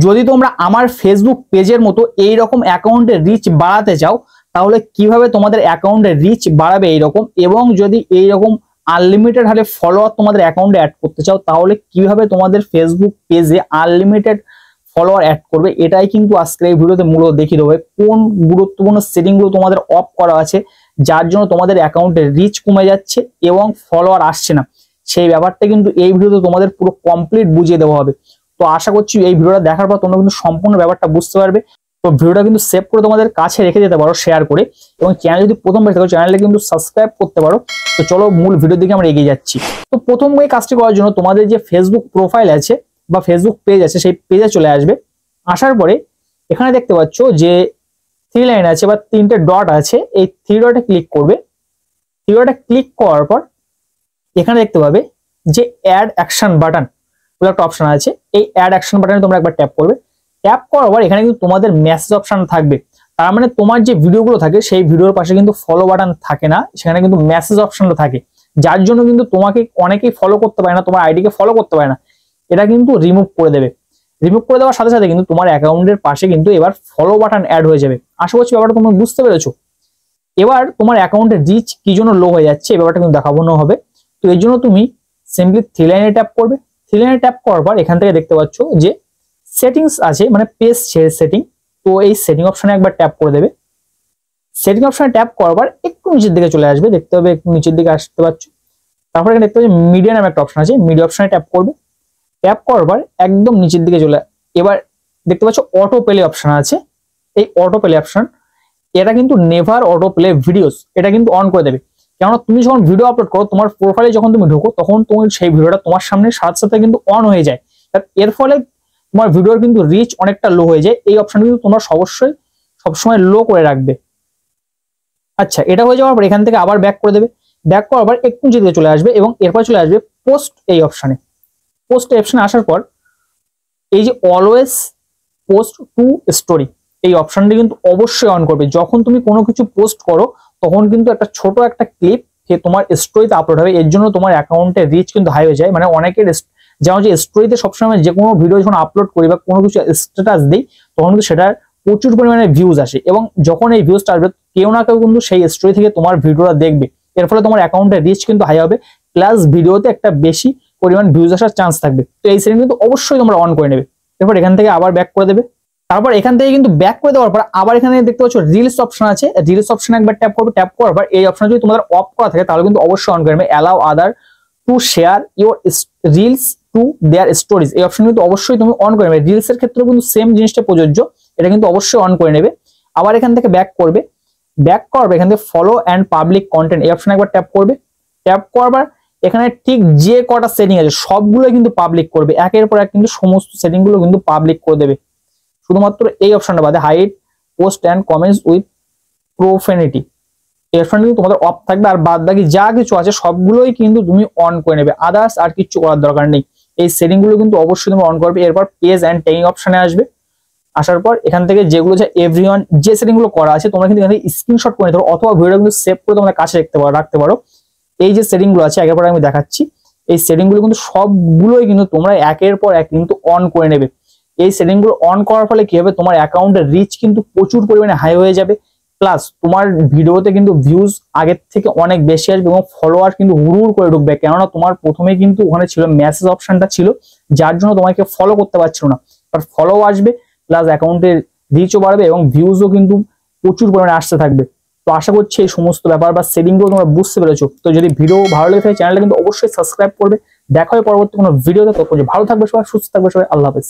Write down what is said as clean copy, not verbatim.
যদি তোমরা আমার ফেসবুক পেজের মতো এই রকম অ্যাকাউন্টের রিচ বাড়াতে চাও তাহলে কিভাবে তোমাদের অ্যাকাউন্টের রিচ বাড়াবে এইরকম, এবং যদি এইরকম আনলিমিটেড হারে ফলোয়ার তোমাদের অ্যাকাউন্টে অ্যাড করতে চাও তাহলে কিভাবে তোমাদের ফেসবুক পেজে আনলিমিটেড ফলোয়ার অ্যাড করবে, এটাই কিন্তু আজকের এই ভিডিওতে মূলত দেখিয়ে দেবো। কোন গুরুত্বপূর্ণ সেটিংগুলো তোমাদের অফ করা আছে যার জন্য তোমাদের অ্যাকাউন্টের রিচ কমে যাচ্ছে এবং ফলোয়ার আসছে না, সেই ব্যাপারটা কিন্তু এই ভিডিওতে তোমাদের পুরো কমপ্লিট বুঝিয়ে দেওয়া হবে। তো আশা করছি এই ভিডিওটা দেখার পর তোমরা কিন্তু সম্পূর্ণ ব্যাপারটা বুঝতে পারবে। তো ভিডিওটা কিন্তু সেভ করে তোমাদের কাছে রেখে যেতে পারো শেয়ার করে, এবং চ্যানেল যদি প্রথমবার থাকো চ্যানেলটা কিন্তু সাবস্ক্রাইব করতে পারো। তো চলো মূল ভিডিওর দিকে আমরা এগিয়ে যাচ্ছি। তো প্রথম এই কাজটি করার জন্য তোমাদের যে ফেসবুক প্রোফাইল আছে বা ফেসবুক পেজ আছে সেই পেজে চলে আসবে। আসার পরে এখানে দেখতে পাচ্ছ যে 3 লাইন আছে বা 3টে ডট আছে, এই 3 ডটে ক্লিক করবে। 3 ডটে ক্লিক করার পর এখানে দেখতে পাবে যে অ্যাড অ্যাকশন বাটন বলে একটা অপশন আছে, এই অ্যাড অ্যাকশন বাটনে তোমরা একবার ট্যাপ করবে। ট্যাপ করার পর এখানে কিন্তু তোমাদের মেসেজ অপশন থাকবে, তার মানে তোমার যে ভিডিওগুলো থাকে সেই ভিডিওর পাশে কিন্তু ফলো বাটন থাকে না, সেখানে কিন্তু মেসেজ অপশনটা থাকে, যার জন্য কিন্তু তোমাকে অনেকেই ফলো করতে পারে না, তোমার আইডিকে ফলো করতে পারে না। এটা কিন্তু রিমুভ করে দেবে। রিমুভ করে দেওয়ার সাথে সাথে কিন্তু তোমার অ্যাকাউন্টের পাশে কিন্তু এবার ফলো বাটন অ্যাড হয়ে যাবে। আশা করছি ব্যাপারটা তোমরা বুঝতে পেরেছো। এবার তোমার অ্যাকাউন্টের রিচ কি জন্য লো হয়ে যাচ্ছে এই ব্যাপারটা কিন্তু দেখানো হবে। তো এর জন্য তুমি সিম্পলি 3 লাইনে ট্যাপ করবে। 3 লাইনে ট্যাপ করার পর এখান থেকে দেখতে পাচ্ছ যে সেটিংস আছে, মানে পেজ সেটিং। তো এই সেটিং অপশনে একবার ট্যাপ করে দেবে। সেটিং অপশনে ট্যাপ করার পর একটু নিচের দিকে চলে আসবে, দেখতে হবে একটু নিচের দিকে আসতে পারছো। তারপর এখানে দেখতে পাচ্ছ মিডিয়া নামে একটা অপশন আছে, মিডিয়া অপশনে ট্যাপ করবে। ট্যাপ করার পর একদম নিচের দিকে চলে এবার দেখতে পাচ্ছ অটো প্লে অপশন আছে। এই অটো প্লে অপশন এটা কিন্তু নেভার অটো প্লে ভিডিওস, এটা কিন্তু অন করে দেবে। কেননা তুমি যখন ভিডিও আপলোড করো তোমার প্রোফাইলে যখন তুমি ঢোকো তখন তুমি সেই ভিডিওটা তোমার সামনে সাথে সাথে কিন্তু অন হয়ে যায়, এর ফলে তোমার ভিডিওর কিন্তু রিচ অনেকটা লো হয়ে যায়। এই অপশন কিন্তু তোমরা অবশ্যই সবসময় লো করে রাখবে। আচ্ছা, এটা হয়ে যাওয়ার পর এখান থেকে আবার ব্যাক করে দেবে। ব্যাক করার পর একটু নিচে চলে আসবে এবং এরপর চলে আসবে পোস্ট এই অপশনে। পোস্ট অপশনে আসার পর এই যে অলওয়েজ পোস্ট টু স্টোরি এই অপশনটি কিন্তু অবশ্যই অন করবে। যখন তুমি কোনো কিছু পোস্ট করো তখন কিন্তু একটা ছোট একটা ক্লিপ তোমার স্টোরিতে আপলোড হবে, এর জন্য তোমার অ্যাকাউন্টে রিচ কিন্তু হাই হয়ে যায়। মানে অনেকের যেমন যে স্টোরিতে সবসময় যে কোনো ভিডিও যখন আপলোড করি বা কোনো কিছু স্ট্যাটাস দিই তখন কিন্তু সেটার প্রচুর পরিমাণে ভিউজ আসে, এবং যখন এই ভিউজটা আসবে কেউ না কেউ কিন্তু সেই স্টোরি থেকে তোমার ভিডিওটা দেখবে, এর ফলে তোমার অ্যাকাউন্টে রিচ কিন্তু হাই হবে, প্লাস ভিডিওতে একটা বেশি পরিমাণ ভিউজ আসার চান্স থাকবে। তো এই সেটিং কিন্তু অবশ্যই তোমরা অন করে নেবে। এরপর এখান থেকে আবার ব্যাক করে দেবে। তারপর এখান থেকে কিন্তু ব্যাক করে দেওয়ার পর আবার এখানে দেখতে পাচ্ছ রিলস অপশন আছে, রিলস অপশনে একবার ট্যাপ করবে। ট্যাপ করার পর এই অপশন যদি তোমাদের অফ করা থাকে তাহলে কিন্তু অবশ্যই অন করবে। Allow other to share your reels to their stories এই অপশন কিন্তু অবশ্যই তুমি অন করে নেবে। রিলস এর ক্ষেত্রে কিন্তু সেম জিনিসটা প্রযোজ্য, এটা কিন্তু অবশ্যই অন করে নেবে। আবার এখান থেকে ব্যাক করবে। ব্যাক করবে এখান থেকে ফলো অ্যান্ড পাবলিক কন্টেন্ট এই অপশনে একবার ট্যাপ করবে। ট্যাপ করবার এখানে ঠিক যে কটা সেটিং আছে সবগুলো কিন্তু পাবলিক করবে, একের পর এক কিন্তু সমস্ত সেটিং গুলো কিন্তু পাবলিক করে দেবে। শুধুমাত্র এই অপশনটা বাদে hide post and comments with profanity এই অপশনটা কিন্তু তোমাদের অফ থাকবে, আর বাদ বাকি যা কিছু আছে সবগুলোই কিন্তু তুমি অন করে নেবে। আদার্স আর কিছু করার দরকার নেই, এই সেটিং গুলো কিন্তু অবশ্যই তুমি অন করবে। এরপর পেজ অ্যান্ড ট্যাগিং অপশনে আসবে। আসার পর এখান থেকে যেগুলো এভরিওয়ান যে সেটিং গুলো করা আছে তোমরা কিন্তু এখানে স্ক্রিনশট করে নিতে পারো, অথবা ভিডিও কিন্তু সেভ করে তোমরা কাছে রাখতে পারো। এই যে সেটিং গুলো আছে একের পর আমি দেখাচ্ছি, এই সেটিং গুলো কিন্তু সবগুলোই কিন্তু তোমরা একের পর এক কিন্তু অন করে নেবে। এই সেটিং গুলো অন করার ফলে কি হবে, তোমার অ্যাকাউন্টের রিচ কিন্তু প্রচুর পরিমাণে হাই হয়ে যাবে, প্লাস তোমার ভিডিওতে কিন্তু ভিউজ আগের থেকে অনেক বেশি আসবে এবং ফলোয়ার কিন্তু হুড় করে ঢুকবে। কেননা তোমার প্রথমে কিন্তু ওখানে ছিল মেসেজ অপশনটা ছিল, যার জন্য তোমাকে ফলো করতে পারছিল না, বাট ফলো আসবে, প্লাস অ্যাকাউন্টের রিচও বাড়বে এবং ভিউজও কিন্তু প্রচুর পরিমাণে আসতে থাকবে। তো আশা করছি এই সমস্ত ব্যাপার বা সেটিং গুলো তোমরা বুঝতে পেরেছো। তো যদি ভিডিও ভালো লেগে থাকে চ্যানেলটা কিন্তু অবশ্যই সাবস্ক্রাইব করবে। দেখা হয় পরবর্তী কোনো ভিডিওতে। ততক্ষণ ভালো থাকবে সবাই, সুস্থ থাকবে সবাই, আল্লাহ হাফেজ।